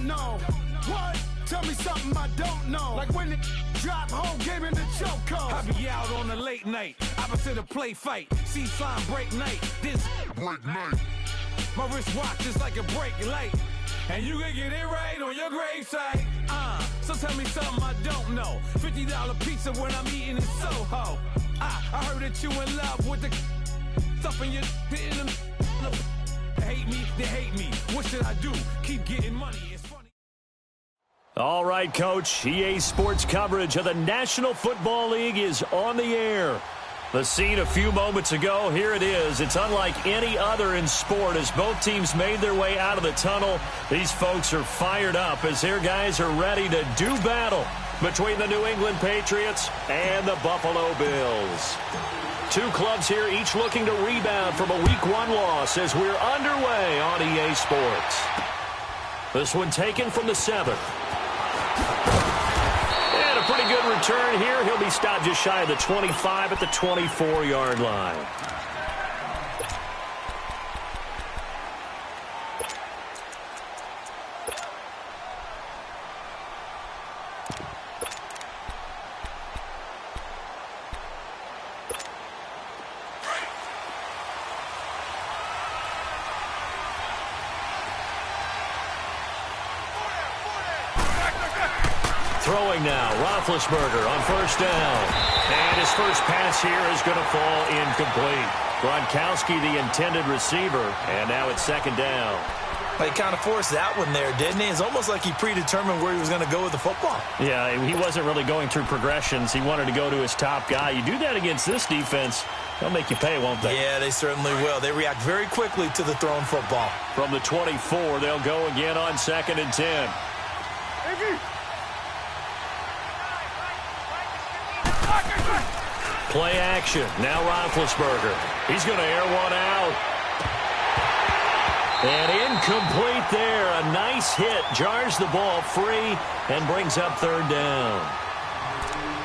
know. What? Tell me something I don't know. Like when it drop home, game in the chokehold. I be out on a late night, opposite a play fight. See fine break night, this break night. My wristwatch is like a brake light. And you can get it right on your gravesite. So tell me something I don't know. $50 pizza when I'm eating in Soho. I heard that you in love with the stuff in your in the hate me, they hate me. What should I do? Keep getting money. It's funny. All right, Coach. EA Sports coverage of the National Football League is on the air. The scene a few moments ago, here it is. It's unlike any other in sport as both teams made their way out of the tunnel. These folks are fired up as their guys are ready to do battle between the New England Patriots and the Buffalo Bills. Two clubs here, each looking to rebound from a Week 1 loss as we're underway on EA Sports. This one taken from the 7th. And a pretty good return here. He'll be stopped just shy of the 25 at the 24-yard line. Throwing now, Roethlisberger on first down. And his first pass here is going to fall incomplete. Gronkowski, the intended receiver, and now it's second down. He kind of forced that one there, didn't he? It's almost like he predetermined where he was going to go with the football. Yeah, he wasn't really going through progressions. He wanted to go to his top guy. You do that against this defense, they'll make you pay, won't they? Yeah, they certainly will. They react very quickly to the thrown football. From the 24, they'll go again on 2nd and 10. Play action. Now Roethlisberger. He's going to air one out. And incomplete there. A nice hit. Jars the ball free and brings up third down.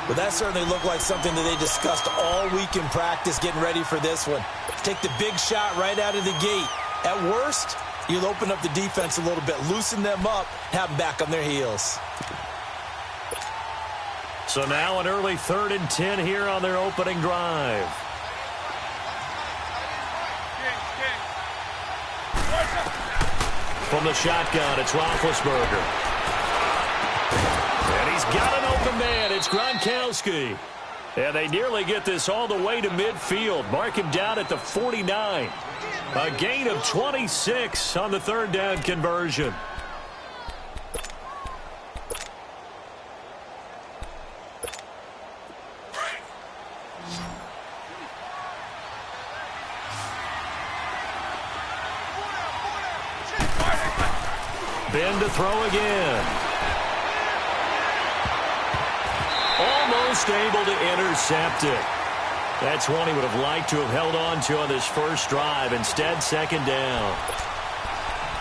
Well, that certainly looked like something that they discussed all week in practice getting ready for this one. Take the big shot right out of the gate. At worst, you'll open up the defense a little bit, loosen them up, have them back on their heels. So now an early 3rd and 10 here on their opening drive. From the shotgun, it's Roethlisberger. And he's got an open man. It's Gronkowski. And they nearly get this all the way to midfield. Mark him down at the 49. A gain of 26 on the 3rd down conversion. Ben to throw again. Almost able to intercept it. That's one he would have liked to have held on to on this first drive. Instead, 2nd down.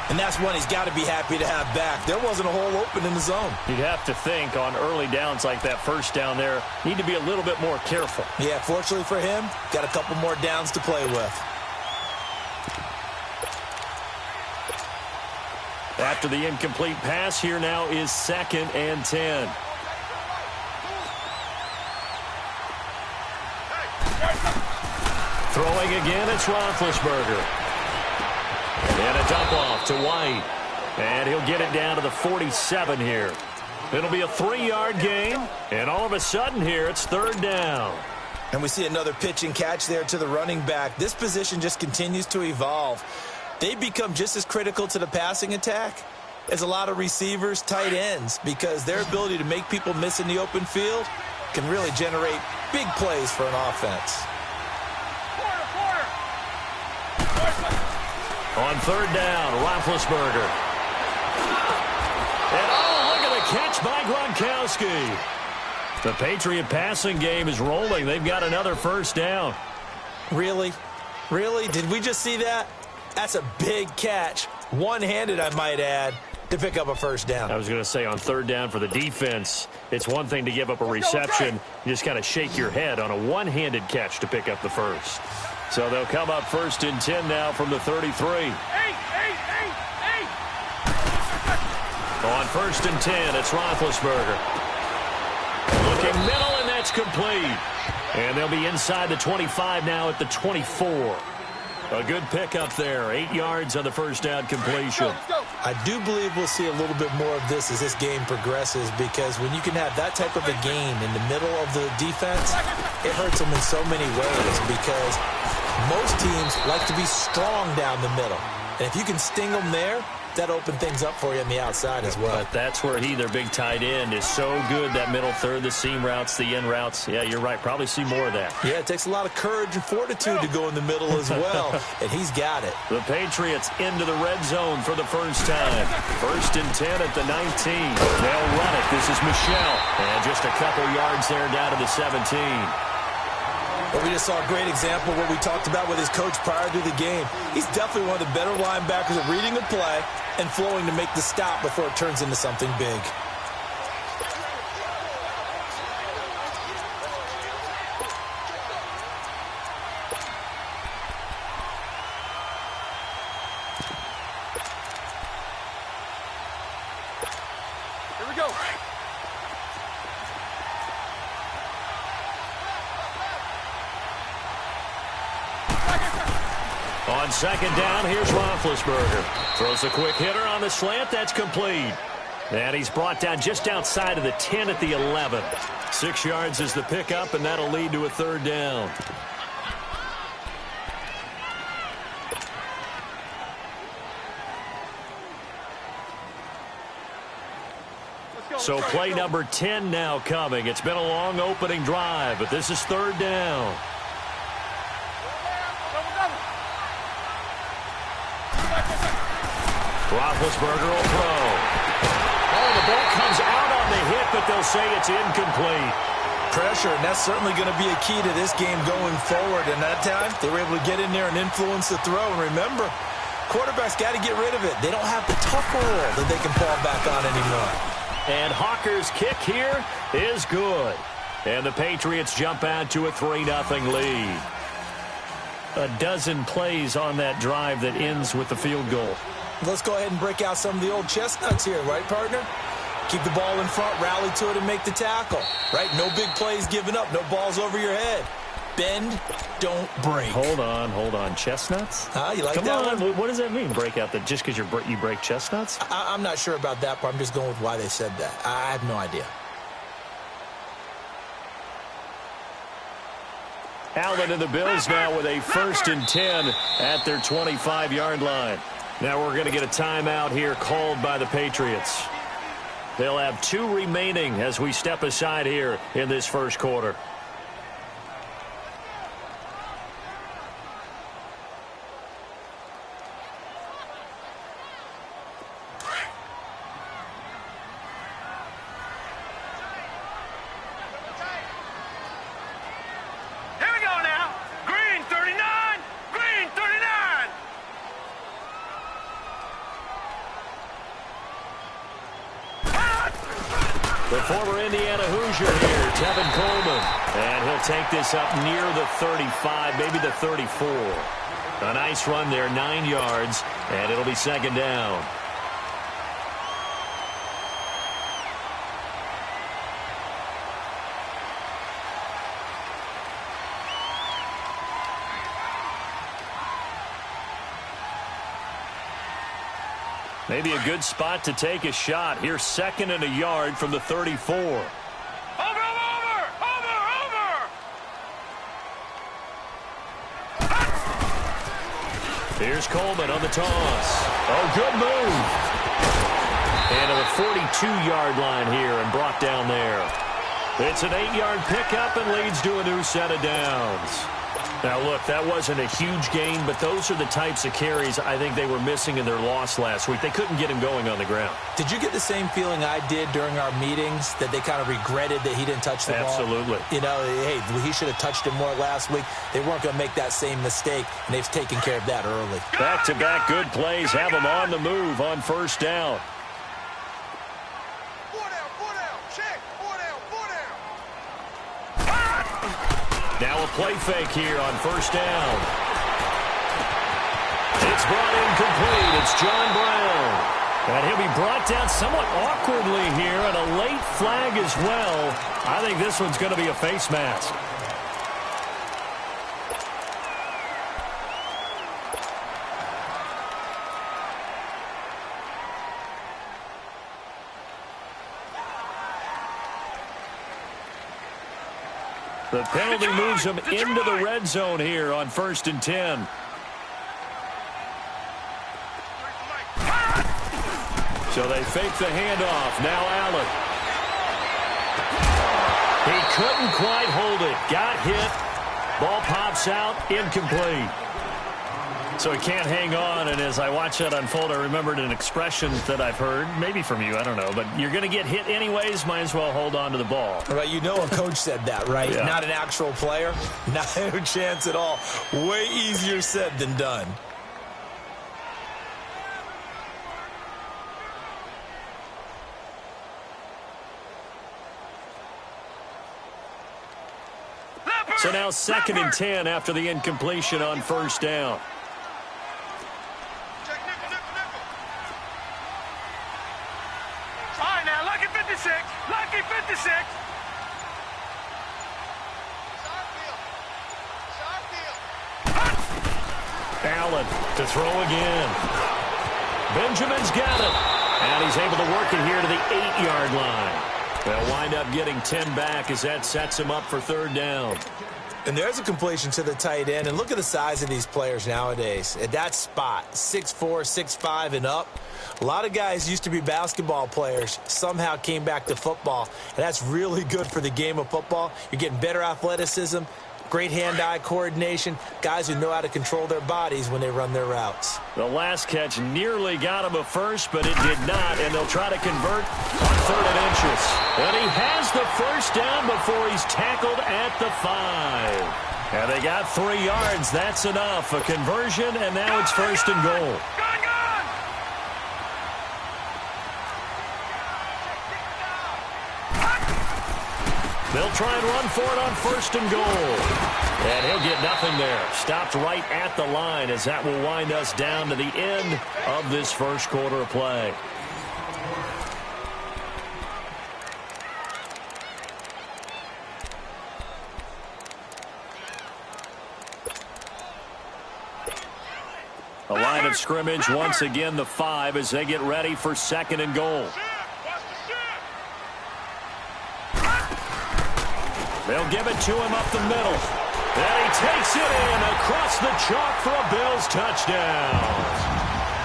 And that's one he's got to be happy to have back. There wasn't a hole open in the zone. You'd have to think on early downs like that first down there, need to be a little bit more careful. Yeah, fortunately for him, got a couple more downs to play with. After the incomplete pass, here now is 2nd and 10. Throwing again, it's Roethlisberger. And a dump off to White. And he'll get it down to the 47 here. It'll be a 3-yard gain. And all of a sudden here, it's 3rd down. And we see another pitch and catch there to the running back. This position just continues to evolve. They become just as critical to the passing attack as a lot of receivers, tight ends, because their ability to make people miss in the open field can really generate big plays for an offense. On 3rd down, Roethlisberger. And oh, look at the catch by Gronkowski. The Patriot passing game is rolling. They've got another first down. Really? Really? Did we just see that? That's a big catch. One-handed, I might add, to pick up a first down. I was going to say on 3rd down for the defense, it's one thing to give up a reception. You just kind of shake your head on a one-handed catch to pick up the first. So they'll come up 1st and 10 now from the 33. On 1st and 10, it's Roethlisberger. Looking middle, and that's complete. And they'll be inside the 25 now at the 24. A good pickup there. 8 yards on the first down completion. I do believe we'll see a little bit more of this as this game progresses, because when you can have that type of a game in the middle of the defense, it hurts them in so many ways, because most teams like to be strong down the middle. And if you can sting them there, that open things up for you on the outside as well. But that's where their big tight end, is so good, that middle third, the seam routes, the in routes. Yeah, you're right. Probably see more of that. Yeah, it takes a lot of courage and fortitude to go in the middle as well, and he's got it. The Patriots into the red zone for the first time. 1st and 10 at the 19. They'll run it. This is Michel. And just a couple yards there down to the 17. Well, we just saw a great example of what we talked about with his coach prior to the game. He's definitely one of the better linebackers at reading a play and flowing to make the stop before it turns into something big. Here we go. On 2nd down, here's Roethlisberger. Throws a quick hitter on the slant. That's complete. And he's brought down just outside of the 10 at the 11. 6 yards is the pickup, and that'll lead to a 3rd down. So play number 10 now coming. It's been a long opening drive, but this is 3rd down. Roethlisberger will throw. Oh, the ball comes out on the hit, but they'll say it's incomplete. Pressure, and that's certainly going to be a key to this game going forward. And that time, they were able to get in there and influence the throw. And remember, quarterbacks got to get rid of it. They don't have the tough roll that they can fall back on anymore. And Hawker's kick here is good. And the Patriots jump out to a 3-0 lead. A dozen plays on that drive that ends with the field goal. Let's go ahead and break out some of the old chestnuts here, right, partner? Keep the ball in front, rally to it, and make the tackle, right? No big plays given up, no balls over your head. Bend, don't break. Hold on. Chestnuts? You like Come that on. one? What does that mean, break out? Just because you break chestnuts? I'm not sure about that part. I'm just going with why they said that. I have no idea. Allen and the Bills now with a 1st and 10 at their 25-yard line. Now we're going to get a timeout here called by the Patriots. They'll have 2 remaining as we step aside here in this first quarter. The former Indiana Hoosier here, Tevin Coleman. And he'll take this up near the 35, maybe the 34. A nice run there, 9 yards, and it'll be 2nd down. Maybe a good spot to take a shot. Here's 2nd and a yard from the 34. Over! Here's Coleman on the toss. Oh, good move. And to the 42-yard line here and brought down there. It's an 8-yard pickup and leads to a new set of downs. Now, look, that wasn't a huge gain, but those are the types of carries I think they were missing in their loss last week. They couldn't get him going on the ground. Did you get the same feeling I did during our meetings, that they kind of regretted that he didn't touch the ball? Absolutely. You know, hey, he should have touched it more last week. They weren't going to make that same mistake, and they've taken care of that early. Back-to-back good plays have them on the move on 1st down. Now a play fake here on 1st down. It's brought in complete. It's John Brown. And he'll be brought down somewhat awkwardly here, and a late flag as well. I think this one's going to be a face mask. The penalty moves him into the red zone here on 1st and 10. So they fake the handoff. Now Allen. He couldn't quite hold it. Got hit. Ball pops out. Incomplete. So he can't hang on, and as I watch that unfold, I remembered an expression that I've heard, maybe from you, I don't know, but you're going to get hit anyways, might as well hold on to the ball. Right, you know a coach said that, right? Yeah. Not an actual player. Not a chance at all. Way easier said than done. So now 2nd and 10 after the incompletion on 1st down. Lucky 56. Allen to throw again. Benjamin's got it. And he's able to work it here to the 8-yard line. They'll wind up getting 10 back as that sets him up for 3rd down. And there's a completion to the tight end. And look at the size of these players nowadays. At that spot, 6'4", 6'5", and up. A lot of guys used to be basketball players, somehow came back to football. And that's really good for the game of football. You're getting better athleticism, great hand-eye coordination, guys who know how to control their bodies when they run their routes. The last catch nearly got him a first, but it did not. And they'll try to convert on 3rd and inches. And he has the 1st down before he's tackled at the 5. And they got 3 yards. That's enough. A conversion, and now it's 1st and goal. They'll try and run for it on 1st and goal. And he'll get nothing there. Stopped right at the line as that will wind us down to the end of this first quarter of play. A line of scrimmage once again the 5 as they get ready for 2nd and goal. They'll give it to him up the middle. And he takes it in across the chalk for a Bills touchdown.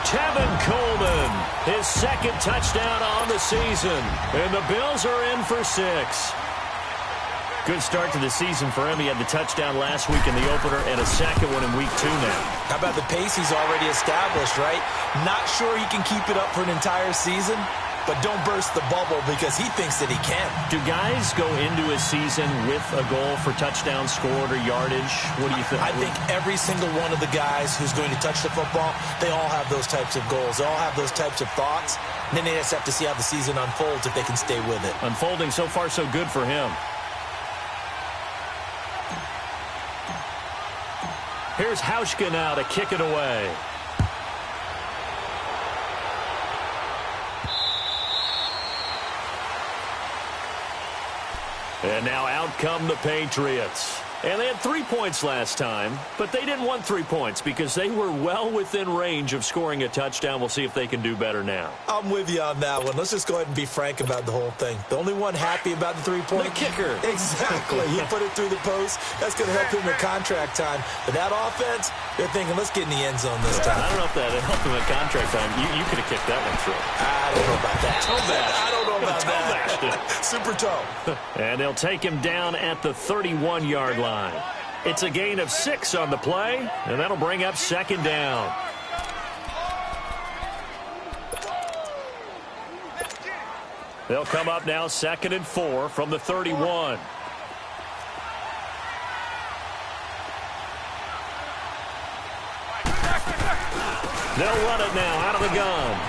Tevin Coleman, his 2nd touchdown on the season. And the Bills are in for 6. Good start to the season for him. He had the touchdown last week in the opener and a 2nd one in week 2 now. How about the pace he's already established, right? Not sure he can keep it up for an entire season, but don't burst the bubble because he thinks that he can. Do guys go into a season with a goal for touchdown scored or yardage? What do you think? I think every single one of the guys who's going to touch the football, they all have those types of goals. They all have those types of thoughts. And then they just have to see how the season unfolds if they can stay with it. Unfolding so far so good for him. Here's Hauschka now to kick it away. And now out come the Patriots. And they had 3 points last time, but they didn't want 3 points because they were well within range of scoring a touchdown. We'll see if they can do better now. I'm with you on that one. Let's just go ahead and be frank about the whole thing. The only one happy about the 3-point? The kicker. Exactly. He put it through the post. That's going to help him in contract time. But that offense, they're thinking, let's get in the end zone this time. I don't know if that helped him in contract time. You could have kicked that one through. I don't know about that. Toe bash. I don't know about that. Super toe. And they'll take him down at the 31-yard line. It's a gain of 6 on the play, and that'll bring up 2nd down. They'll come up now 2nd and 4 from the 31. They'll run it now out of the gun.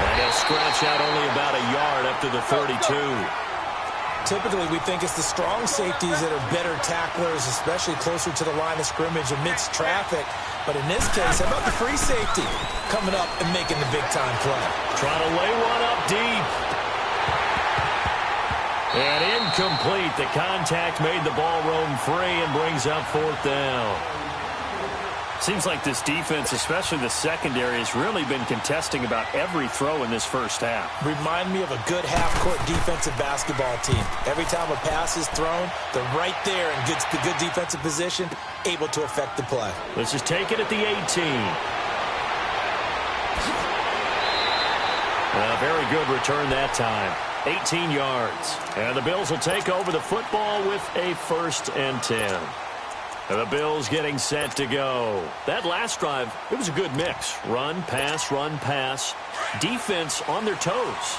And they'll scratch out only about a yard up to the 32. Typically, we think it's the strong safeties that are better tacklers, especially closer to the line of scrimmage amidst traffic. But in this case, how about the free safety coming up and making the big-time play? Trying to lay one up deep. And incomplete. The contact made the ball roam free and brings up 4th down. Seems like this defense, especially the secondary, has really been contesting about every throw in this first half. Remind me of a good half-court defensive basketball team. Every time a pass is thrown, they're right there in good defensive position, able to affect the play. This is taken at the 18. A very good return that time. 18 yards. And the Bills will take over the football with a 1st and 10. And the Bills getting set to go. That last drive, it was a good mix. Run, pass, defense on their toes.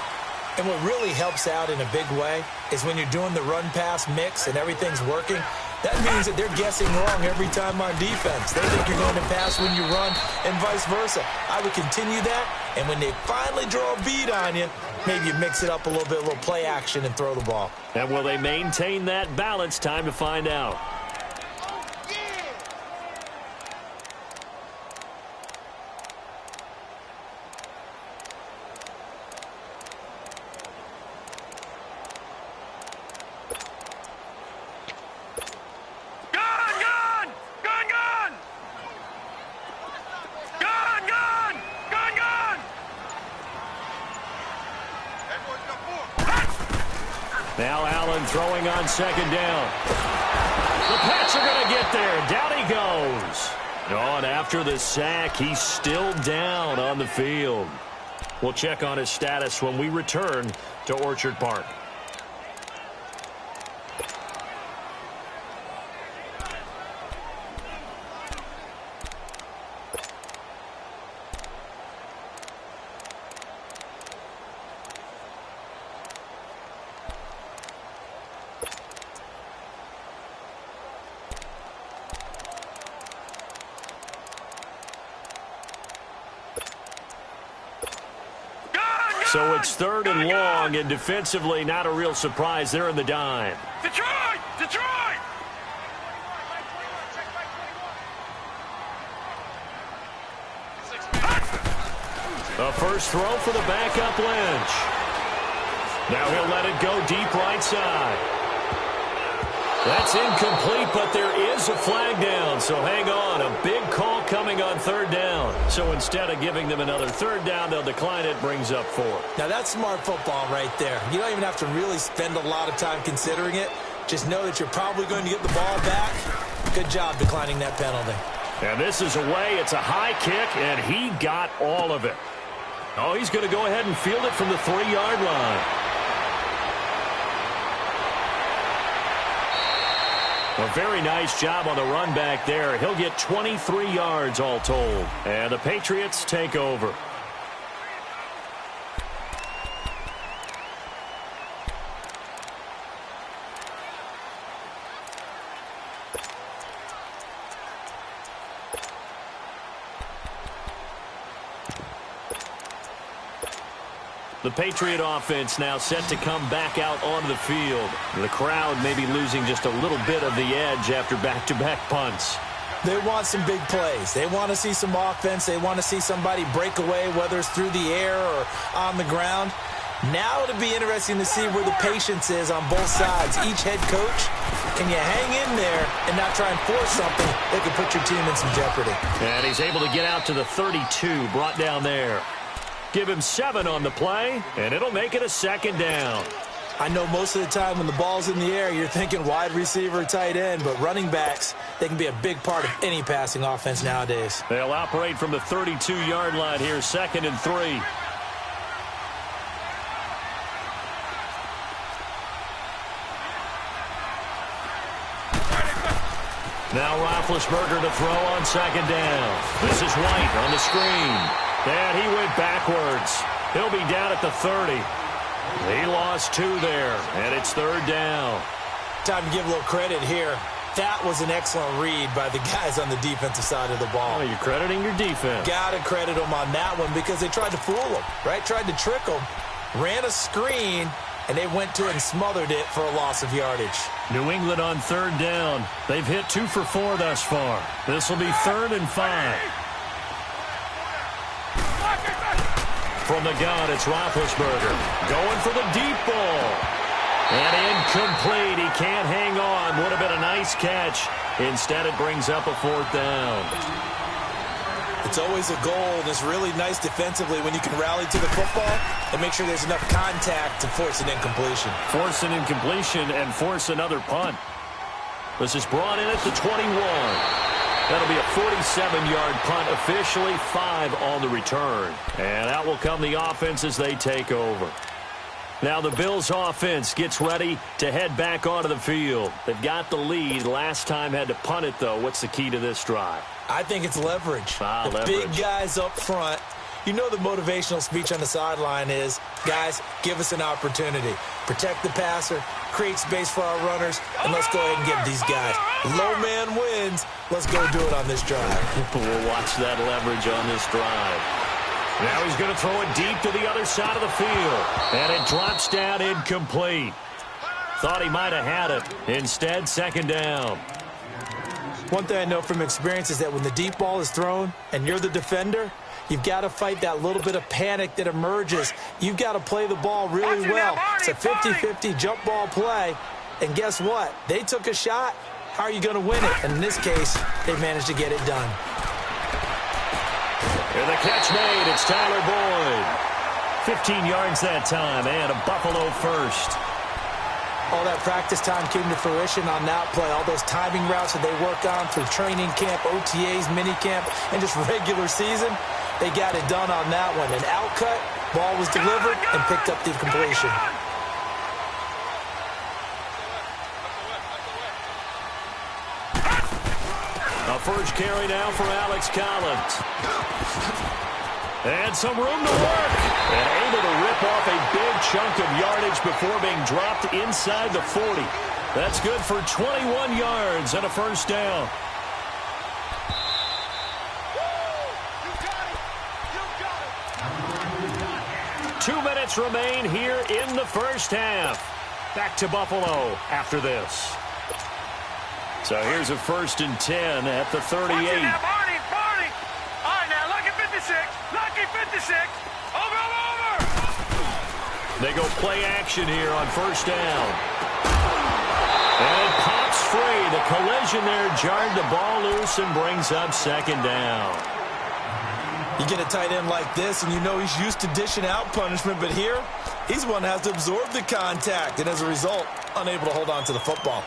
And what really helps out in a big way is when you're doing the run-pass mix and everything's working, that means that they're guessing wrong every time on defense. They think you're going to pass when you run and vice versa. I would continue that, and when they finally draw a bead on you, maybe you mix it up a little bit, a little play action, and throw the ball. And will they maintain that balance? Time to find out. Now Allen throwing on 2nd down. The Pats are going to get there. Down he goes. Oh, and after the sack, he's still down on the field. We'll check on his status when we return to Orchard Park. So it's 3rd and long, and defensively not a real surprise. They're in the dime. Detroit! Detroit! A first throw for the backup Lynch. Now he'll let it go deep right side. That's incomplete, but there is a flag down, so hang on. A big call coming on 3rd down. So instead of giving them another 3rd down, they'll decline it, brings up 4. Now that's smart football right there. You don't even have to really spend a lot of time considering it. Just know that you're probably going to get the ball back. Good job declining that penalty. And this is away. It's a high kick, and he got all of it. Oh, he's going to go ahead and field it from the 3-yard line. A very nice job on the run back there. He'll get 23 yards all told. And the Patriots take over. The Patriot offense now set to come back out onto the field. The crowd may be losing just a little bit of the edge after back-to-back punts. They want some big plays. They want to see some offense. They want to see somebody break away, whether it's through the air or on the ground. Now it'll be interesting to see where the patience is on both sides. Each head coach, can you hang in there and not try and force something that could put your team in some jeopardy? And he's able to get out to the 32, brought down there. Give him 7 on the play, and it'll make it a 2nd down. I know most of the time when the ball's in the air, you're thinking wide receiver, tight end, but running backs, they can be a big part of any passing offense nowadays. They'll operate from the 32-yard line here, 2nd and 3. Now Roethlisberger to throw on 2nd down. This is White on the screen. And he went backwards. He'll be down at the 30. He lost 2 there, and it's 3rd down. Time to give a little credit here. That was an excellent read by the guys on the defensive side of the ball. Oh, you're crediting your defense. Got to credit them on that one because they tried to fool them, right? Tried to trick them, ran a screen, and they went to it and smothered it for a loss of yardage. New England on third down. They've hit 2 for 4 thus far. This will be 3rd and 5. From the gun, it's Roethlisberger. Going for the deep ball. And incomplete. He can't hang on. Would have been a nice catch. Instead, it brings up a 4th down. It's always a goal, and it's really nice defensively when you can rally to the football and make sure there's enough contact to force an incompletion. Force an incompletion and force another punt. This is brought in at the 21. That'll be a 47-yard punt, officially 5 on the return. And out will come the offense as they take over. Now the Bills offense gets ready to head back onto the field. They've got the lead. Last time had to punt it, though. What's the key to this drive? I think it's leverage. Leverage. Big guys up front. You know the motivational speech on the sideline is, guys, give us an opportunity. Protect the passer, create space for our runners, and let's go ahead and give these guys. Low man wins. Let's go do it on this drive. We'll watch that leverage on this drive. Now he's going to throw it deep to the other side of the field. And it drops down incomplete. Thought he might have had it. Instead, 2nd down. One thing I know from experience is that when the deep ball is thrown and you're the defender, you've got to fight that little bit of panic that emerges. You've got to play the ball really well. It's a 50-50 jump ball play. And guess what? They took a shot. How are you going to win it? And in this case, they managed to get it done. And the catch made. It's Tyler Boyd. 15 yards that time and a Buffalo first. All that practice time came to fruition on that play. All those timing routes that they worked on through training camp, OTAs, minicamp, and just regular season, they got it done on that one. An outcut, ball was delivered, and picked up the completion. A first carry now for Alex Collins. And some room to work. And able to rip off a big chunk of yardage before being dropped inside the 40. That's good for 21 yards and a first down. Two minutes remain here in the first half. Back to Buffalo after this. So here's a 1st and 10 at the 38. All right, now, lucky 56. Lucky 56. Over. They go play action here on 1st down. And it pops free. The collision there jarred the ball loose and brings up 2nd down. You get a tight end like this, and you know he's used to dishing out punishment, but here, he's the one that has to absorb the contact, and as a result, unable to hold on to the football.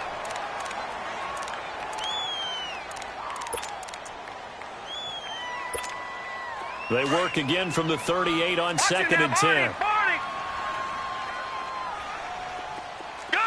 They work again from the 38 on 2nd and 10. Gun!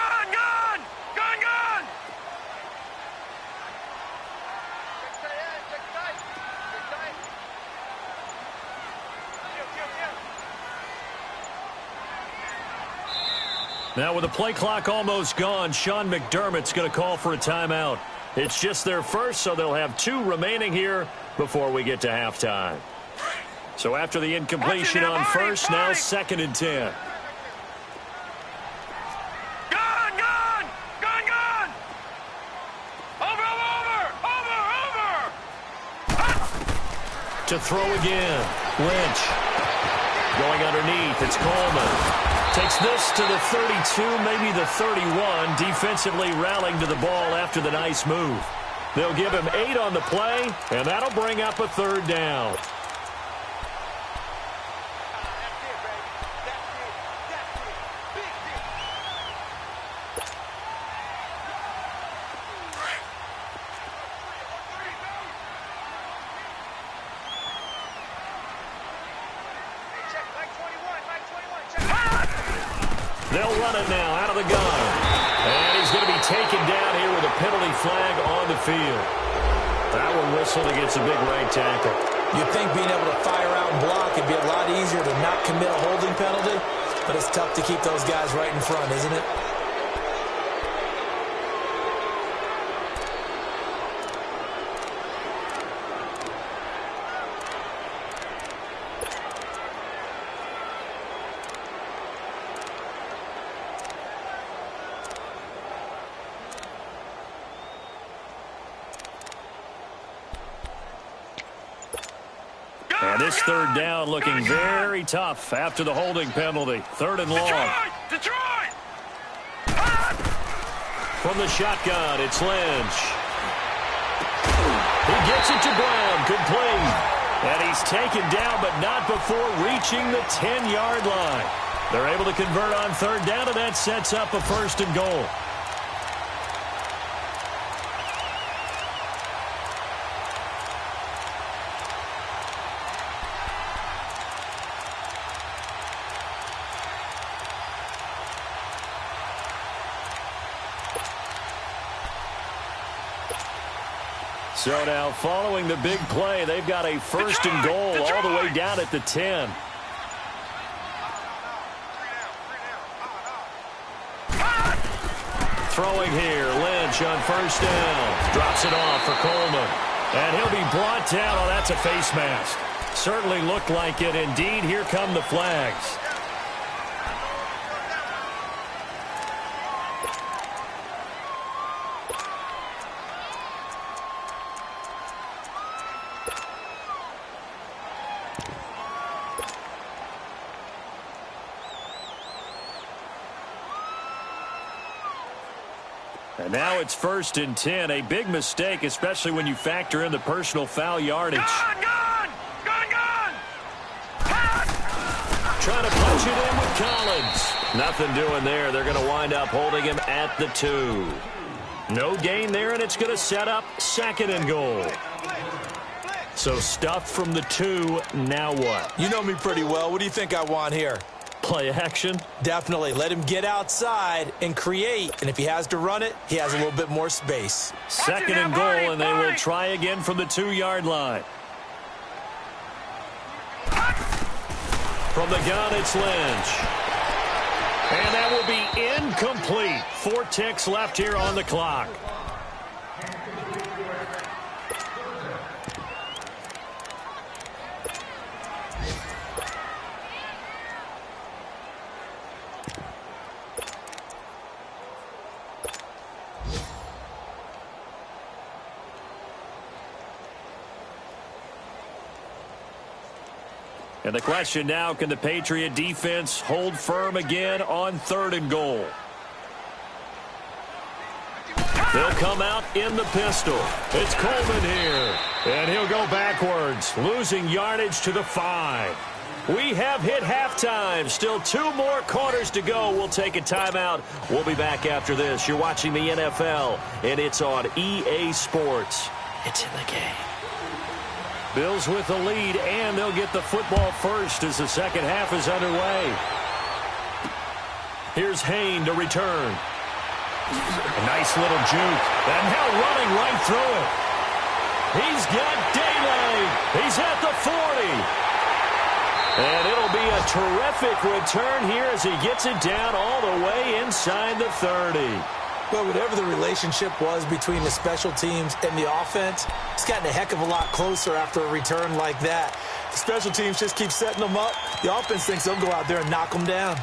Now with the play clock almost gone, Sean McDermott's going to call for a timeout. It's just their first, so they'll have 2 remaining here before we get to halftime. So after the incompletion on 1st, now 2nd and 10. Gun! Over! To throw again. Lynch. Going underneath, it's Coleman. Takes this to the 32, maybe the 31, defensively rallying to the ball after the nice move. They'll give him 8 on the play, and that'll bring up a 3rd down. They'll run it now out of the gun. And he's going to be taken down here with a penalty flag on the field. That one whistled against a big right tackle. You'd think being able to fire out and block would be a lot easier to not commit a holding penalty, but it's tough to keep those guys right in front, isn't it? This third down looking very tough after the holding penalty. Third and long. Detroit! From the shotgun, it's Lynch. He gets it to Brown, complete. And he's taken down, but not before reaching the 10-yard line. They're able to convert on third down, and that sets up a first and goal. So now, following the big play, they've got a first and goal all the way down at the 10. Throwing here, Lynch on first down. Drops it off for Coleman. And he'll be brought down. Oh, that's a face mask. Certainly looked like it. Indeed, here come the flags. And now it's first and 10. A big mistake, especially when you factor in the personal foul yardage. Gone! Trying to punch it in with Collins. Nothing doing there. They're going to wind up holding him at the 2. No gain there, and it's going to set up second and goal. So stuff from the 2. Now what? You know me pretty well. What do you think I want here? Play action? Definitely. Let him get outside and create. And if he has to run it, he has a little bit more space. Second and goal, and they will try again from the 2-yard line. From the gun, it's Lynch. And that will be incomplete. 4 ticks left here on the clock. And the question now, can the Patriot defense hold firm again on third and goal? They'll come out in the pistol. It's Coleman here. And he'll go backwards, losing yardage to the 5. We have hit halftime. Still 2 more quarters to go. We'll take a timeout. We'll be back after this. You're watching the NFL, and it's on EA Sports. It's in the game. Bills with the lead, and they'll get the football first as the second half is underway. Here's Hayne to return. A nice little juke. And now running right through it. He's got daylight. He's at the 40. And it'll be a terrific return here as he gets it down all the way inside the 30. Well, whatever the relationship was between the special teams and the offense, it's gotten a heck of a lot closer after a return like that. The special teams just keep setting them up. The offense thinks they'll go out there and knock them down.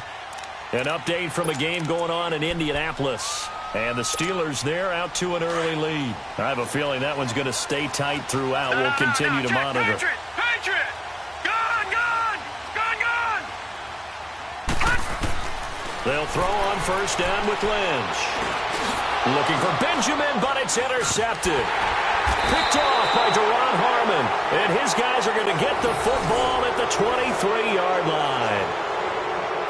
An update from a game going on in Indianapolis. And the Steelers there out to an early lead. I have a feeling that one's going to stay tight throughout. We'll continue to monitor. Patriot! Gone! They'll throw on first down with Lynch. Looking for Benjamin, but it's intercepted. Picked off by Deron Harmon. And his guys are going to get the football at the 23-yard line.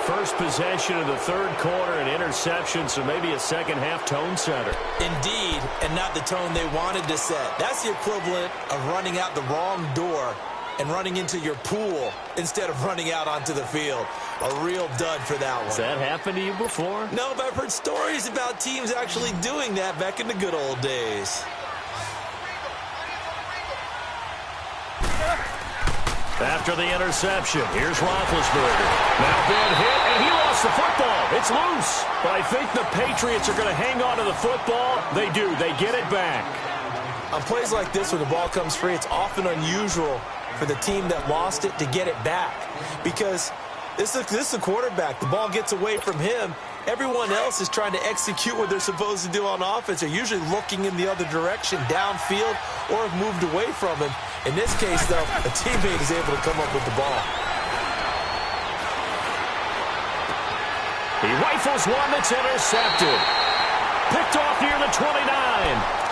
First possession of the third quarter, an interception, so maybe a second-half tone setter. Indeed, and not the tone they wanted to set. That's the equivalent of running out the wrong door and running into your pool instead of running out onto the field. A real dud for that one. Has that happened to you before? No, but I've heard stories about teams actually doing that back in the good old days. After the interception, here's Roethlisberger. Now been hit, and he lost the football. It's loose. But I think the Patriots are going to hang on to the football. They do. They get it back. On plays like this where the ball comes free, it's often unusual for the team that lost it to get it back. Because this is a quarterback. The ball gets away from him. Everyone else is trying to execute what they're supposed to do on offense. They're usually looking in the other direction, downfield, or have moved away from him. In this case, though, a teammate is able to come up with the ball. He rifles one that's intercepted. Picked off near the 29.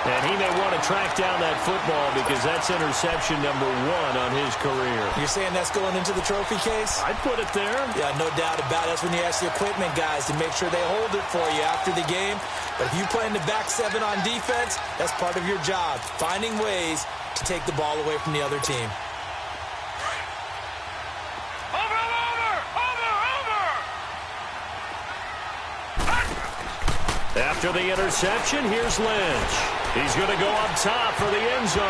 And he may want to track down that football because that's interception number 1 on his career. You're saying that's going into the trophy case? I'd put it there. Yeah, no doubt about it. That's when you ask the equipment guys to make sure they hold it for you after the game. But if you play in the back 7 on defense, that's part of your job, finding ways to take the ball away from the other team. After the interception, here's Lynch. He's going to go up top for the end zone.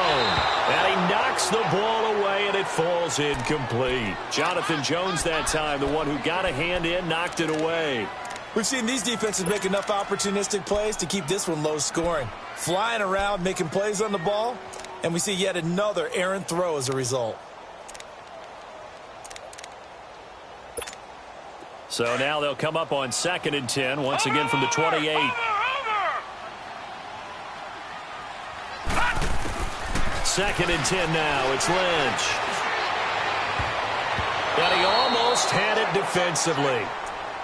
And he knocks the ball away, and it falls incomplete. Jonathan Jones that time, the one who got a hand in, knocked it away. We've seen these defenses make enough opportunistic plays to keep this one low scoring. Flying around, making plays on the ball, and we see yet another errant throw as a result. So now they'll come up on 2nd and 10, once again from the 28. Second and 10 now. It's Lynch. And he almost had it defensively.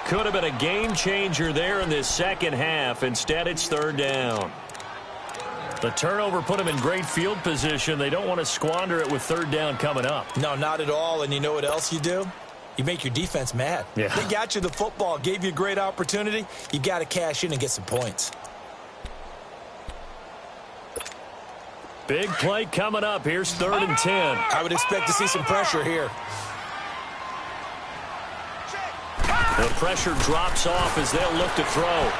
Could have been a game changer there in this second half. Instead, it's 3rd down. The turnover put him in great field position. They don't want to squander it with 3rd down coming up. No, not at all. And you know what else you do? You make your defense mad. Yeah. They got you the football, gave you a great opportunity. You got to cash in and get some points. Big play coming up. Here's 3rd and 10. I would expect to see some pressure here. The pressure drops off as they'll look to throw.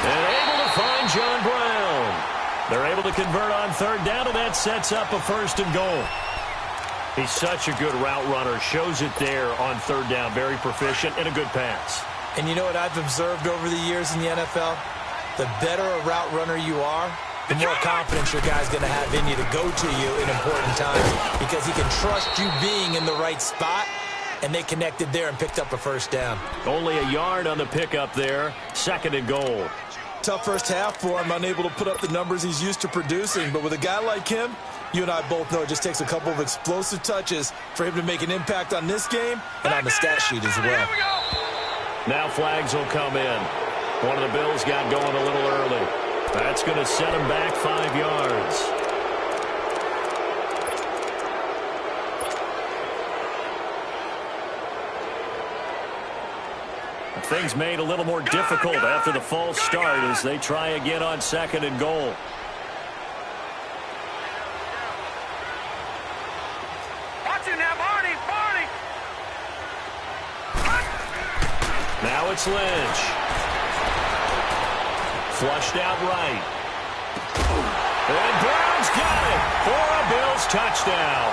And able to find John Brown. They're able to convert on 3rd down, and that sets up a 1st and goal. He's such a good route runner. Shows it there on 3rd down. Very proficient and a good pass. And you know what I've observed over the years in the NFL? The better a route runner you are, the more confidence your guy's going to have in you to go to you in important times because he can trust you being in the right spot, and they connected there and picked up a 1st down. Only a yard on the pickup there. 2nd and goal. Tough first half for him, unable to put up the numbers he's used to producing. But with a guy like him, you and I both know it just takes a couple of explosive touches for him to make an impact on this game and on the stat sheet as well. Now flags will come in. One of the Bills got going a little early. That's going to set him back 5 yards. Things made a little more difficult after the false start as they try again on 2nd and goal. Watch it now, Barney. Now it's Lynch. Flushed out right. And Brown's got it for a Bills touchdown.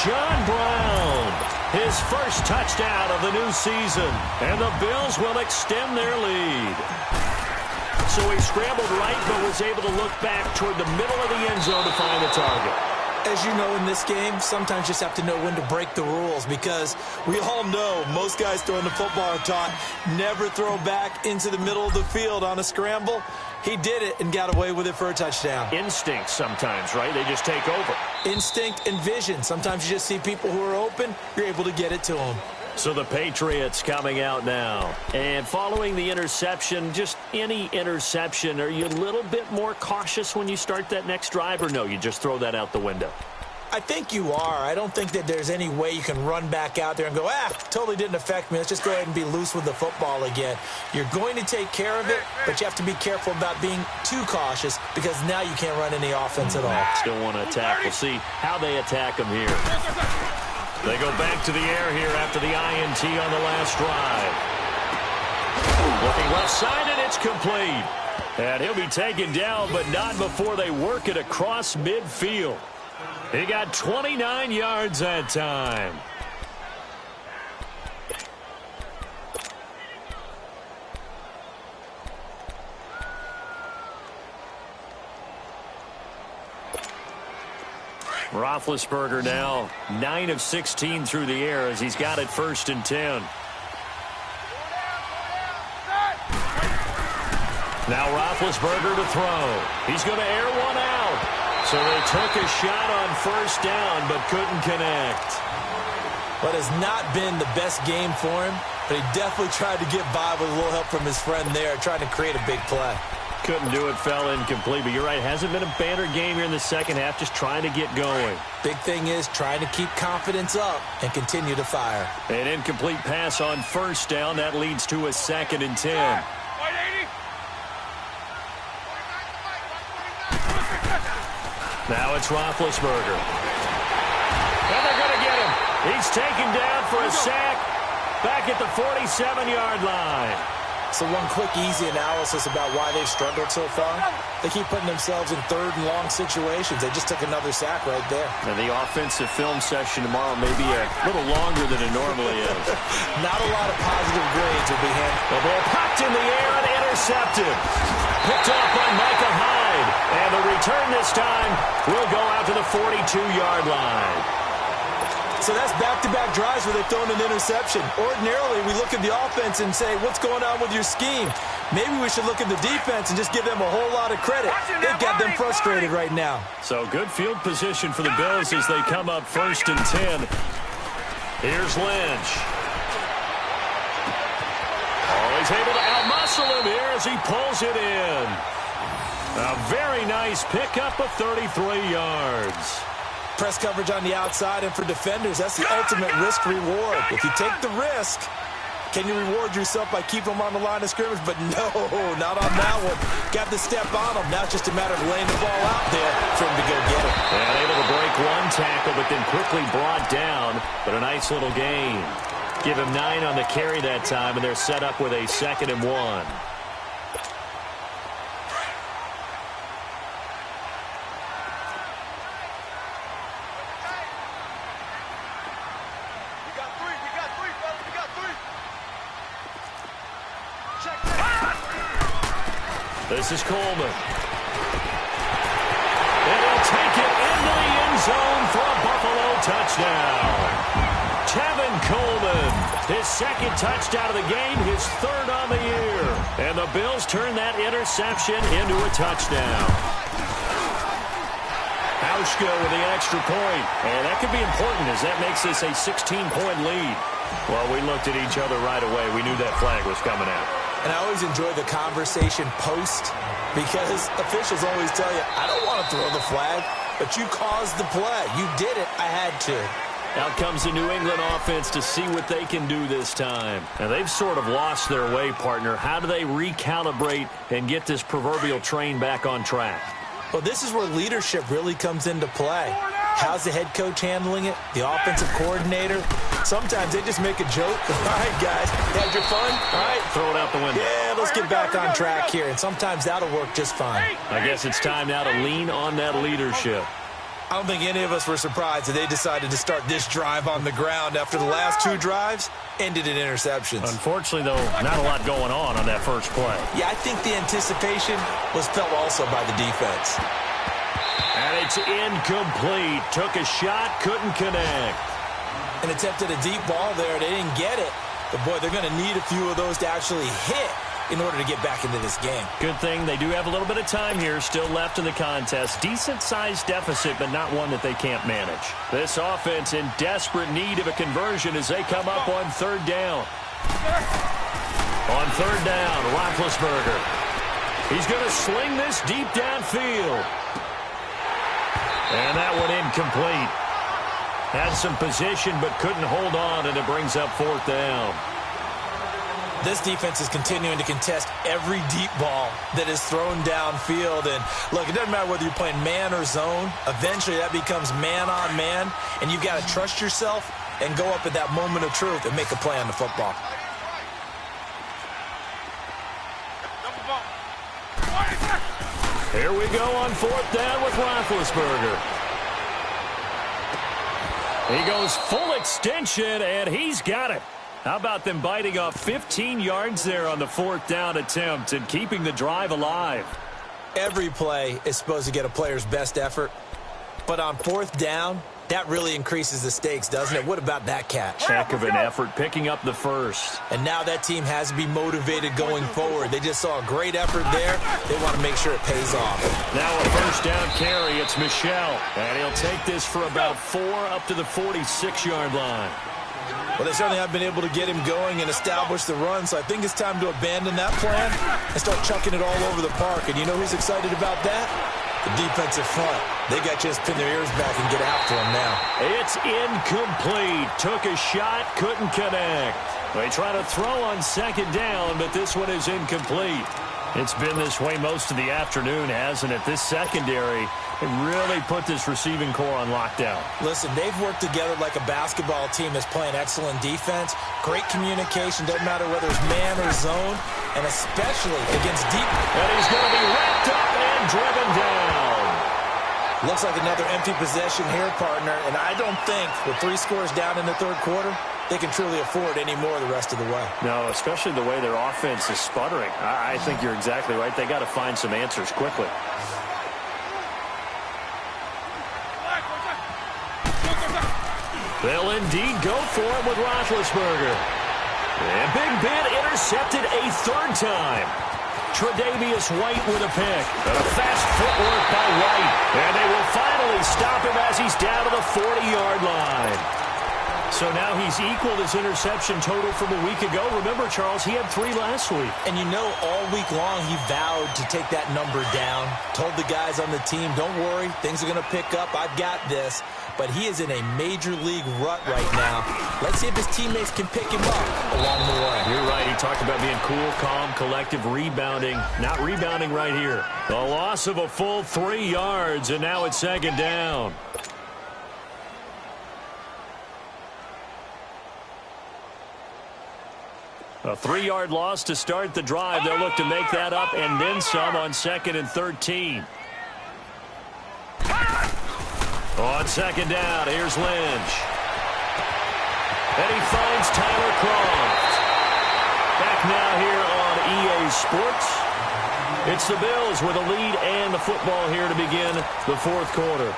John Brown. His first touchdown of the new season, and the Bills will extend their lead. So he scrambled right, but was able to look back toward the middle of the end zone to find the target. As you know, in this game, sometimes you just have to know when to break the rules because we all know most guys throwing the football are taught never throw back into the middle of the field on a scramble. He did it and got away with it for a touchdown. Instinct sometimes, right? They just take over. Instinct and vision. Sometimes you just see people who are open, you're able to get it to them. So the Patriots coming out now. And following the interception, just any interception, are you a little bit more cautious when you start that next drive, or no, you just throw that out the window? I think you are. I don't think that there's any way you can run back out there and go, totally didn't affect me. Let's just go ahead and be loose with the football again. You're going to take care of it, but you have to be careful about being too cautious because now you can't run any offense at all. Still want to attack. We'll see how they attack them here. They go back to the air here after the INT on the last drive. Looking left side, and it's complete. And he'll be taken down, but not before they work it across midfield. He got 29 yards that time. Roethlisberger now 9 of 16 through the air as he's got it 1st and 10. Now Roethlisberger to throw. He's going to air one out. So they took a shot on first down, but couldn't connect. But has not been the best game for him, but he definitely tried to get by with a little help from his friend there, trying to create a big play. Couldn't do it, fell incomplete, but you're right, hasn't been a banner game here in the second half, just trying to get going. Big thing is trying to keep confidence up and continue to fire. An incomplete pass on first down, that leads to a 2nd and 10. Now it's Roethlisberger. And they're going to get him. He's taken down for a sack back at the 47-yard line. So one quick, easy analysis about why they've struggled so far. They keep putting themselves in 3rd and long situations. They just took another sack right there. Now the offensive film session tomorrow may be a little longer than it normally is. Not a lot of positive grades will be handed. The ball popped in the air and intercepted. Picked off by Micah Hyde. And the return this time will go out to the 42-yard line. So that's back-to-back drives where they've thrown an interception. Ordinarily, we look at the offense and say, what's going on with your scheme? Maybe we should look at the defense and just give them a whole lot of credit. They've got them frustrated right now. So good field position for the Bills as they come up 1st and 10. Here's Lynch. Oh, he's able to outmuscle him here as he pulls it in. A very nice pickup of 33 yards. Press coverage on the outside, and for defenders, that's the ultimate risk-reward. If you take the risk, can you reward yourself by keeping them on the line of scrimmage? But no, not on that one. Got to step on them. Now it's just a matter of laying the ball out there for him to go get it. And able to break one tackle, but then quickly brought down. But a nice little gain. Give him 9 on the carry that time, and they're set up with a 2nd and 1. This is Coleman. And he'll take it into the end zone for a Buffalo touchdown. Tevin Coleman, his 2nd touchdown of the game, his 3rd on the year. And the Bills turn that interception into a touchdown. Hauschka with the extra point. And that could be important as that makes this a 16-point lead. Well, we looked at each other right away. We knew that flag was coming out. And I always enjoy the conversation post because officials always tell you, I don't want to throw the flag, but you caused the play. You did it. I had to. Out comes the New England offense to see what they can do this time. And they've sort of lost their way, partner. How do they recalibrate and get this proverbial train back on track? Well, this is where leadership really comes into play. How's the head coach handling it? The offensive coordinator? Sometimes they just make a joke. All right, guys, had your fun? All right. Throw it out the window. Yeah, let's get back on track here. And sometimes that'll work just fine. I guess it's time now to lean on that leadership. I don't think any of us were surprised that they decided to start this drive on the ground after the last 2 drives ended in interceptions. Unfortunately, though, not a lot going on that first play. Yeah, I think the anticipation was felt also by the defense. And it's incomplete. Took a shot, couldn't connect. And attempted a deep ball there. They didn't get it. But, boy, they're going to need a few of those to actually hit in order to get back into this game. Good thing they do have a little bit of time here still left in the contest. Decent-sized deficit, but not one that they can't manage. This offense in desperate need of a conversion as they come up on 3rd down. On 3rd down, Roethlisberger. He's going to sling this deep downfield. And that one incomplete. Had some position but couldn't hold on, and it brings up 4th down. This defense is continuing to contest every deep ball that is thrown downfield. And, look, it doesn't matter whether you're playing man or zone. Eventually that becomes man on man, and you've got to trust yourself and go up at that moment of truth and make a play on the football. Here we go on 4th down with Roethlisberger. He goes full extension, and he's got it. How about them biting off 15 yards there on the 4th down attempt and keeping the drive alive? Every play is supposed to get a player's best effort. But on 4th down, That really increases the stakes, doesn't it? What about that catch? Heck of an effort picking up the first. And now that team has to be motivated going forward. They just saw a great effort there. They want to make sure it pays off. Now a first down carry. It's Michel. And he'll take this for about 4 up to the 46-yard line. Well, they certainly have been able to get him going and establish the run, so I think it's time to abandon that plan and start chucking it all over the park. And you know who's excited about that? The defensive front. They got to just pin their ears back and get after him now. It's incomplete. Took a shot, couldn't connect. They try to throw on second down, but this one is incomplete. It's been this way most of the afternoon, hasn't it? This secondary really put this receiving core on lockdown. Listen, they've worked together like a basketball team that's playing excellent defense. Great communication, doesn't matter whether it's man or zone, and especially against deep. And he's going to be wrapped up and driven down. Looks like another empty possession here, partner, and I don't think with 3 scores down in the third quarter, they can truly afford any more the rest of the way. No, especially the way their offense is sputtering. I think you're exactly right. They got to find some answers quickly. They'll indeed go for it with Roethlisberger. And Big Ben intercepted a third time. Tre'Davious White with a pick. And a fast footwork by White. And they will finally stop him as he's down to the 40-yard line. So now he's equaled his interception total from a week ago. Remember, Charles, he had 3 last week. And you know, all week long he vowed to take that number down. Told the guys on the team, don't worry, things are going to pick up. I've got this. But he is in a major league rut right now. Let's see if his teammates can pick him up along the way. You're right. He talked about being cool, calm, collective, rebounding. Not rebounding right here. The loss of a full 3 yards, and now it's second down. A 3-yard loss to start the drive. They'll look to make that up and then some on 2nd and 13. On second down, here's Lynch. And he finds Tyler Kroft. Back now here on EA Sports. It's the Bills with a lead and the football here to begin the fourth quarter.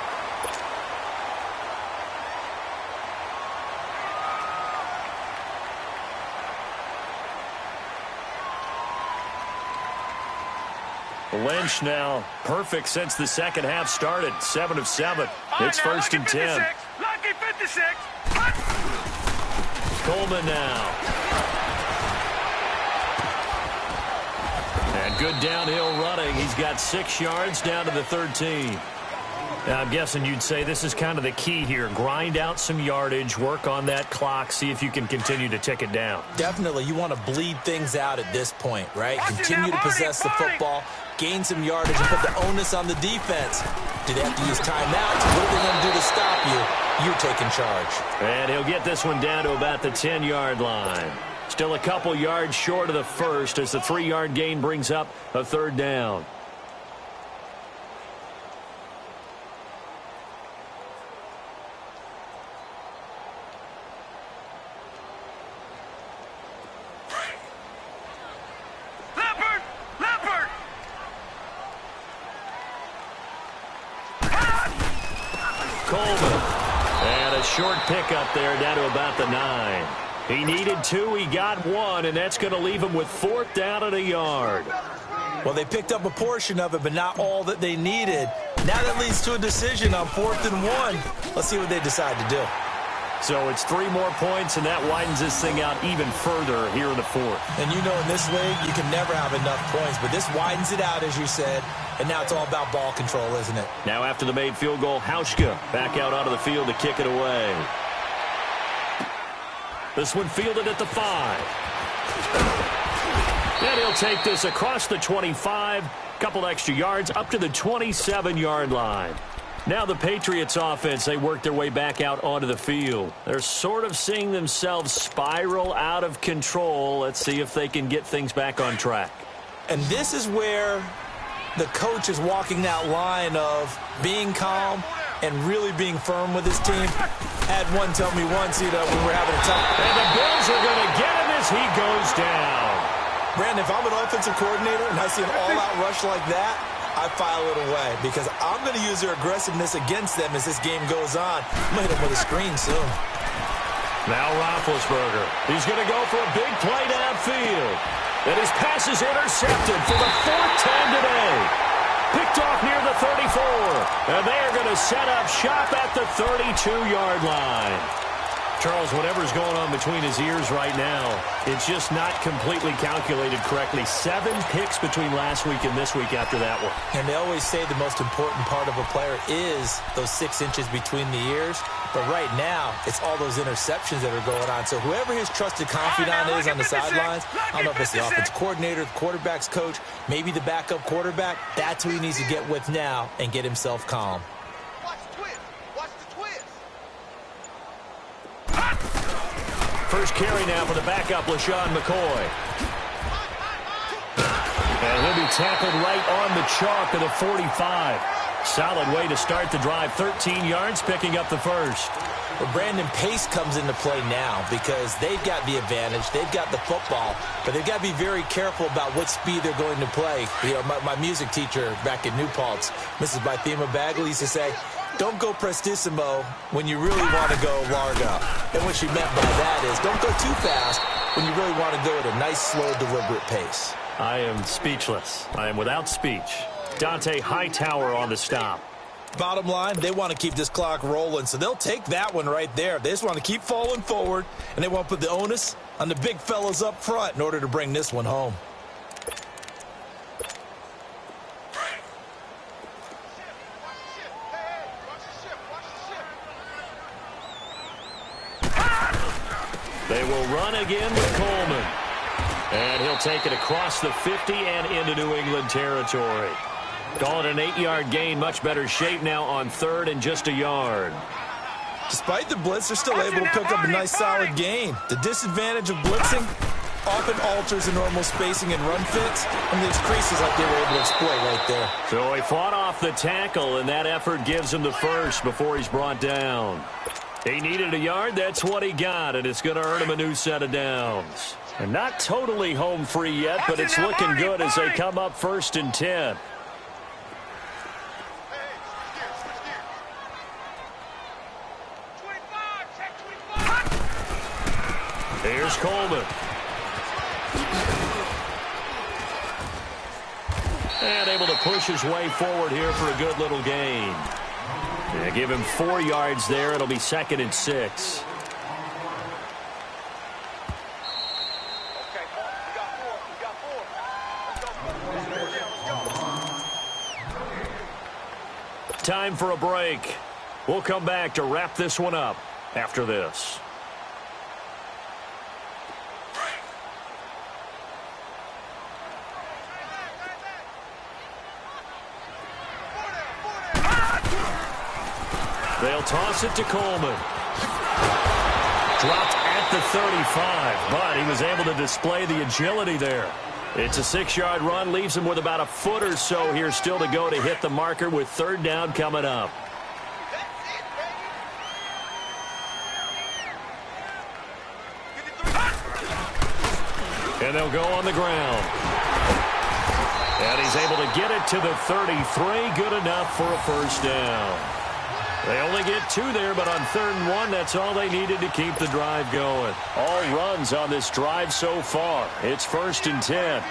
Lynch now perfect since the second half started. 7 of 7. It's first and 10. Lucky 56. Coleman now. And good downhill running. He's got 6 yards down to the 13. Now, I'm guessing you'd say this is kind of the key here. Grind out some yardage, work on that clock, see if you can continue to tick it down. Definitely. You want to bleed things out at this point, right? Continue to possess the football, gain some yardage, and put the onus on the defense. Do they have to use timeouts? What are they going to do to stop you? You're taking charge. And he'll get this one down to about the 10-yard line. Still a couple yards short of the first as the 3-yard gain brings up a third down. Coleman. And a short pickup there down to about the 9. He needed 2. He got 1, and that's going to leave him with 4th down at a yard. Well, they picked up a portion of it, but not all that they needed. Now that leads to a decision on 4th and 1. Let's see what they decide to do. So it's 3 more points, and that widens this thing out even further here in the 4th. And you know in this league, you can never have enough points, but this widens it out, as you said. And now it's all about ball control, isn't it? Now after the made field goal, Hauschka back out onto the field to kick it away. This one fielded at the 5. And he'll take this across the 25. Couple extra yards up to the 27-yard line. Now the Patriots offense, they work their way back out onto the field. They're sort of seeing themselves spiral out of control. Let's see if they can get things back on track. And this is where the coach is walking that line of being calm and really being firm with his team. Had one tell me once, when we're having a tough. And the Bills are going to get him as he goes down. Brandon, if I'm an offensive coordinator and I see an all-out rush like that, I file it away because I'm going to use their aggressiveness against them as this game goes on. I'm going to hit them with a screen soon. Now Roethlisberger. He's going to go for a big play downfield. And his pass is intercepted for the 4th time today. Picked off near the 34. And they are going to set up shop at the 32-yard line. Charles, whatever's going on between his ears right now, it's just not completely calculated correctly. 7 picks between last week and this week after that one. And they always say the most important part of a player is those 6 inches between the ears. But right now, it's all those interceptions that are going on. So whoever his trusted confidant is on the sidelines, I don't know if it's the offensive coordinator, the quarterback's coach, maybe the backup quarterback, that's who he needs to get with now and get himself calm. First carry now for the backup, LaShawn McCoy. And he'll be tackled right on the chalk of the 45. Solid way to start the drive. 13 yards, picking up the first. But Brandon, pace comes into play now because they've got the advantage. They've got the football, but they've got to be very careful about what speed they're going to play. You know, my music teacher back in New Paltz, Mrs. Bythema Bagley, used to say, don't go prestissimo when you really want to go largo. And what she meant by that is don't go too fast when you really want to go at a nice, slow, deliberate pace. I am speechless. I am without speech. Dante Hightower on the stop. Bottom line, they want to keep this clock rolling, so they'll take that one right there. They just want to keep falling forward, and they want to put the onus on the big fellas up front in order to bring this one home. They will run again with Coleman. And he'll take it across the 50 and into New England territory. Call it an 8-yard gain. Much better shape now on 3rd and just a yard. Despite the blitz, they're still able to pick up a nice solid gain. The disadvantage of blitzing often alters the normal spacing and run fits, and these creases like they were able to exploit right there. So he fought off the tackle, and that effort gives him the first before he's brought down. He needed a yard. That's what he got, and it's going to earn him a new set of downs. And not totally home free yet, but it's looking good as they come up 1st and 10. Here's Coleman. And able to push his way forward here for a good little gain. Yeah, give him 4 yards there. It'll be 2nd and 6. Time for a break. We'll come back to wrap this one up after this. They'll toss it to Coleman. Dropped at the 35, but he was able to display the agility there. It's a 6-yard run, leaves him with about a foot or so here still to go to hit the marker with 3rd down coming up. And they'll go on the ground. And he's able to get it to the 33. Good enough for a first down. They only get 2 there, but on 3rd and 1, that's all they needed to keep the drive going. All runs on this drive so far. It's 1st and 10.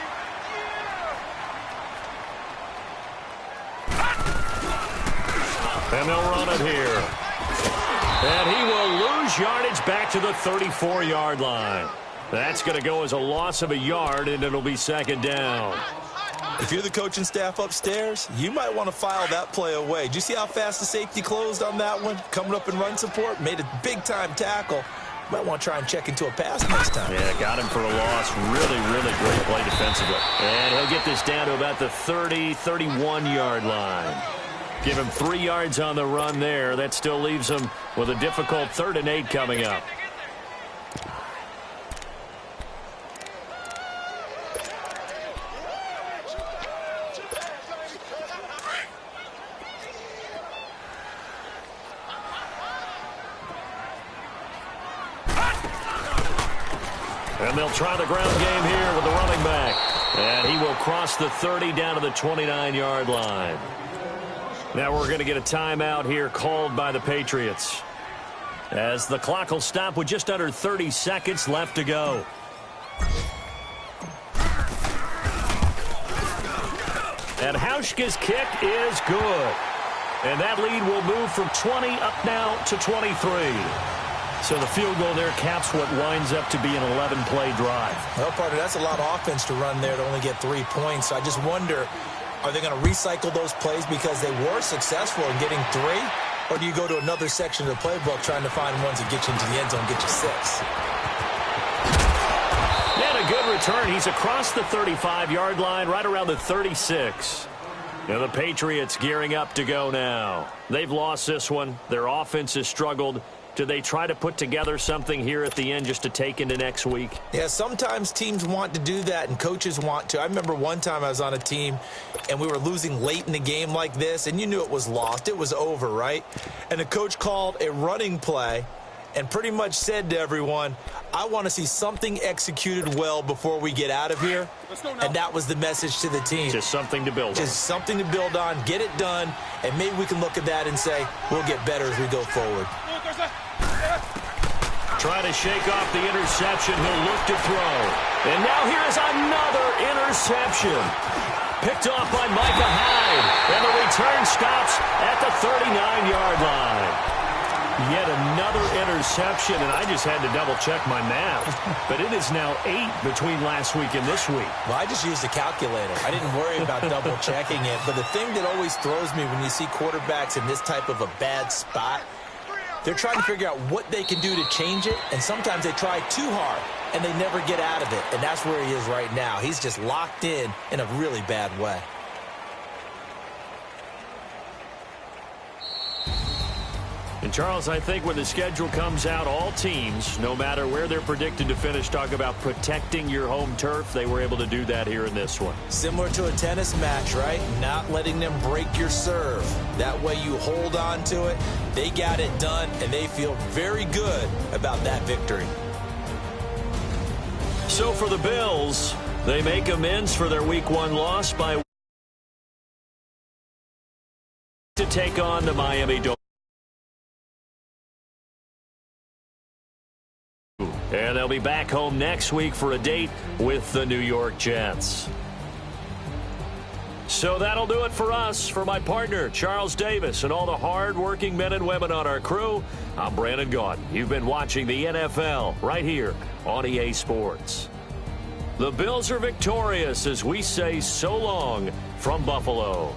And they'll run it here. And he will lose yardage back to the 34-yard line. That's going to go as a loss of a yard, and it'll be 2nd down. If you're the coaching staff upstairs, you might want to file that play away. Did you see how fast the safety closed on that one? Coming up in run support, made a big-time tackle. Might want to try and check into a pass next time. Yeah, got him for a loss. Really, really great play defensively. And he'll get this down to about the 30, 31-yard line. Give him 3 yards on the run there. That still leaves him with a difficult 3rd and 8 coming up. And they'll try the ground game here with the running back. And he will cross the 30 down to the 29-yard line. Now we're going to get a timeout here called by the Patriots, as the clock will stop with just under 30 seconds left to go. And Hauschka's kick is good. And that lead will move from 20 up now to 23. So the field goal there caps what winds up to be an 11-play drive. Well, partner, that's a lot of offense to run there to only get 3 points. So I just wonder, are they going to recycle those plays because they were successful in getting 3? Or do you go to another section of the playbook trying to find ones that get you into the end zone and get you 6? And a good return. He's across the 35-yard line, right around the 36. Now the Patriots gearing up to go now. They've lost this one. Their offense has struggled. Do they try to put together something here at the end just to take into next week? Yeah, sometimes teams want to do that and coaches want to. I remember one time I was on a team and we were losing late in the game like this, and you knew it was lost. It was over, right? And the coach called a running play and pretty much said to everyone, I want to see something executed well before we get out of here. And that was the message to the team. Just something to build on. Just something to build on, get it done, and maybe we can look at that and say, we'll get better as we go forward. Trying to shake off the interception. He'll look to throw. And now here's another interception. Picked off by Micah Hyde. And the return stops at the 39-yard line. Yet another interception, and I just had to double-check my math. But it is now 8 between last week and this week. Well, I just used a calculator. I didn't worry about double-checking it. But the thing that always throws me when you see quarterbacks in this type of a bad spot, they're trying to figure out what they can do to change it, and sometimes they try too hard, and they never get out of it. And that's where he is right now. He's just locked in a really bad way. And, Charles, I think when the schedule comes out, all teams, no matter where they're predicted to finish, talk about protecting your home turf. They were able to do that here in this one. Similar to a tennis match, right? Not letting them break your serve. That way you hold on to it. They got it done, and they feel very good about that victory. So for the Bills, they make amends for their Week 1 loss by to take on the Miami Dolphins. And they'll be back home next week for a date with the New York Jets. So that'll do it for us. For my partner, Charles Davis, and all the hard-working men and women on our crew, I'm Brandon Gaudin. You've been watching the NFL right here on EA Sports. The Bills are victorious as we say so long from Buffalo.